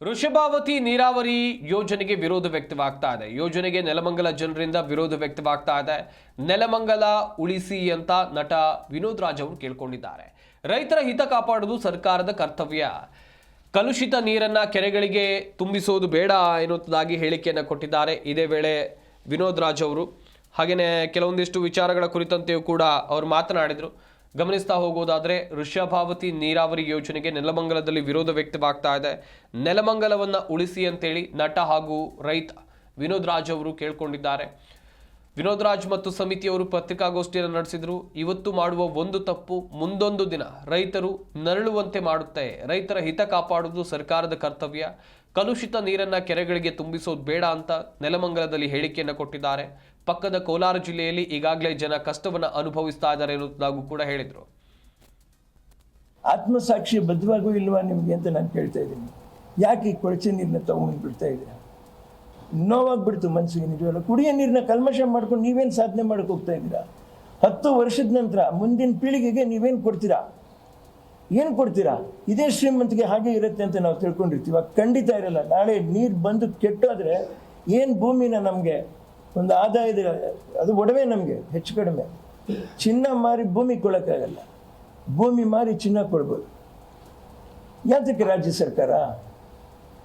ವೃಷಭಾವತಿ ನೀರಾವರಿ ಯೋಜನೆಗೆ ವಿರೋಧ ವ್ಯಕ್ತವಾಗ್ತಾ ಇದೆ. ಯೋಜನೆಗೆ ನೆಲಮಂಗಲ ಜನರಿಂದ ವಿರೋಧ ವ್ಯಕ್ತವಾಗ್ತಾ ಇದೆ. ನೆಲಮಂಗಲ ಉಳಿಸಿ ಅಂತ ನಟ ವಿನೋದ್ ರಾಜ್ ಅವರು ಕೇಳ್ಕೊಂಡಿದ್ದಾರೆ. ರೈತರ ಹಿತ ಕಾಪಾಡುವುದು ಸರ್ಕಾರದ ಕರ್ತವ್ಯ. ಕಲುಷಿತ ನೀರನ್ನ ಕೆರೆಗಳಿಗೆ ತುಂಬಿಸುವುದು ಬೇಡ ಎನ್ನುವುದಾಗಿ ಹೇಳಿಕೆಯನ್ನು ಕೊಟ್ಟಿದ್ದಾರೆ. ಇದೇ ವೇಳೆ ವಿನೋದ್ ರಾಜ್ ಅವರು ಹಾಗೆಯೇ ಕೆಲವೊಂದಿಷ್ಟು ವಿಚಾರಗಳ ಕುರಿತಂತೆಯೂ ಕೂಡ ಅವರು ಮಾತನಾಡಿದರು. ಗಮನಿಸ್ತಾ ಹೋಗೋದಾದ್ರೆ ವೃಷಭಾವತಿ ನೀರಾವರಿ ಯೋಜನೆಗೆ ನೆಲಮಂಗಲದಲ್ಲಿ ವಿರೋಧ ವ್ಯಕ್ತವಾಗ್ತಾ ಇದೆ. ನೆಲಮಂಗಲವನ್ನ ಉಳಿಸಿ ಅಂತೇಳಿ ನಟ ಹಾಗೂ ರೈತ ವಿನೋದ್ ರಾಜ್ ಅವರು ಕೇಳ್ಕೊಂಡಿದ್ದಾರೆ. ವಿನೋದ್ ರಾಜ್ ಮತ್ತು ಸಮಿತಿಯವರು ಪತ್ರಿಕಾಗೋಷ್ಠಿಯನ್ನು ನಡೆಸಿದ್ರು. ಇವತ್ತು ಮಾಡುವ ಒಂದು ತಪ್ಪು ಮುಂದೊಂದು ದಿನ ರೈತರು ನರಳುವಂತೆ ಮಾಡುತ್ತೆ. ರೈತರ ಹಿತ ಕಾಪಾಡುವುದು ಸರ್ಕಾರದ ಕರ್ತವ್ಯ. ಕಲುಷಿತ ನೀರನ್ನ ಕೆರೆಗಳಿಗೆ ತುಂಬಿಸೋದು ಬೇಡ ಅಂತ ನೆಲಮಂಗಲದಲ್ಲಿ ಹೇಳಿಕೆಯನ್ನು ಕೊಟ್ಟಿದ್ದಾರೆ. ಪಕ್ಕದ ಕೋಲಾರ ಜಿಲ್ಲೆಯಲ್ಲಿ ಈಗಾಗಲೇ ಜನ ಕಷ್ಟವನ್ನು ಅನುಭವಿಸ್ತಾ ಇದ್ದಾರೆ ಅನ್ನೋದಾಗೂ ಕೂಡ ಹೇಳಿದ್ರು. ಆತ್ಮಸಾಕ್ಷಿ ಬದ್ಧವಾಗೂ ಇಲ್ವಾ ನಿಮ್ಗೆ ಅಂತ ನಾನು ಕೇಳ್ತಾ ಇದ್ದೀನಿ. ಯಾಕೆ ಈ ಕೊಳಚೆ ನೀರನ್ನ ತಗೊಂಡು ಬಿಡ್ತಾ ಇದ್ದೀರಾ? ನೋವಾಗ್ಬಿಡ್ತು ಮನಸ್ಸಿಗೆ. ನಿಜವಲ್ಲ, ಕುಡಿಯೋ ನೀರನ್ನ ಕಲ್ಮಶ ಮಾಡ್ಕೊಂಡು ನೀವೇನು ಸಾಧನೆ ಮಾಡಕ್ಕೆ ಹೋಗ್ತಾ ಇದ್ದೀರಾ? 10 ವರ್ಷದ ನಂತರ ಮುಂದಿನ ಪೀಳಿಗೆಗೆ ನೀವೇನು ಕೊಡ್ತೀರಾ? ಏನು ಕೊಡ್ತೀರಾ? ಇದೇ ಶ್ರೀಮಂತಿಗೆ ಹಾಗೆ ಇರುತ್ತೆ ಅಂತ ನಾವು ತಿಳ್ಕೊಂಡಿರ್ತೀವಿ. ಖಂಡಿತ ಇರಲ್ಲ. ನಾಳೆ ನೀರು ಬಂದು ಕೆಟ್ಟೋದ್ರೆ ಏನು ಭೂಮಿನ ನಮಗೆ ಒಂದು ಆದಾಯದ ಅದು ಒಡವೆ ನಮಗೆ ಹೆಚ್ಚು ಕಡಿಮೆ. ಚಿನ್ನ ಮಾರಿ ಭೂಮಿ ಕೊಡೋಕ್ಕಾಗಲ್ಲ, ಭೂಮಿ ಮಾರಿ ಚಿನ್ನ ಕೊಡ್ಬೋದು. ಯಾತಕ್ಕೆ ರಾಜ್ಯ ಸರ್ಕಾರ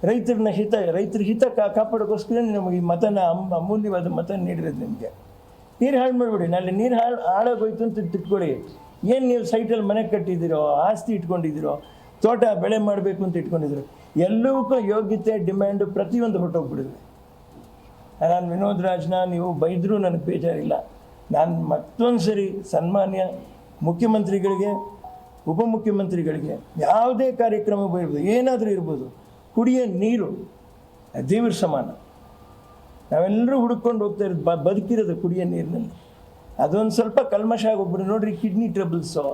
ರೈತರ ಹಿತ ಕಾಪಾಡೋಕ್ಕೋಸ್ಕರ ನಮಗೆ ಈ ಮತನ ಅಮೂಲ್ಯವಾದ ಮತ ನೀಡಿರೋದು. ನಿಮಗೆ ನೀರು ಹಾಳು ಮಾಡಿಬಿಡಿ. ನಾಳೆ ನೀರು ಹಾಳಾಗೋಯ್ತು ಅಂತ ತಿಳ್ಕೊಳ್ಳಿ. ಏನು ನೀವು ಸೈಟಲ್ಲಿ ಮನೆ ಕಟ್ಟಿದ್ದೀರೋ, ಆಸ್ತಿ ಇಟ್ಕೊಂಡಿದ್ದೀರೋ, ತೋಟ ಬೆಳೆ ಮಾಡಬೇಕು ಅಂತ ಇಟ್ಕೊಂಡಿದ್ದೀರೋ, ಎಲ್ಲವಕ್ಕೂ ಯೋಗ್ಯತೆ ಡಿಮ್ಯಾಂಡು ಪ್ರತಿಯೊಂದು ಹೊರಟೋಗ್ಬಿಡಿದೆ. ನಾನು ವಿನೋದ್ ರಾಜ್ನ ನೀವು ಬೈದರೂ ನನಗೆ ಬೇಜಾರಿಲ್ಲ. ನಾನು ಮತ್ತೊಂದು ಸರಿ ಸನ್ಮಾನ್ಯ ಮುಖ್ಯಮಂತ್ರಿಗಳಿಗೆ, ಉಪಮುಖ್ಯಮಂತ್ರಿಗಳಿಗೆ ಯಾವುದೇ ಕಾರ್ಯಕ್ರಮ ಇರ್ಬೋದು, ಏನಾದರೂ ಇರ್ಬೋದು, ಕುಡಿಯೋ ನೀರು ದೇವ್ರ ಸಮಾನ. ನಾವೆಲ್ಲರೂ ಹುಡುಕೊಂಡು ಹೋಗ್ತಾ ಇರೋದು ಬದುಕಿರೋದು ಕುಡಿಯೋ ನೀರಿನಲ್ಲಿ. ಅದೊಂದು ಸ್ವಲ್ಪ ಕಲ್ಮಶ ಆಗೋಗ್ಬಿಡು. ನೋಡ್ರಿ, ಕಿಡ್ನಿ ಟ್ರಬಲ್ಸು,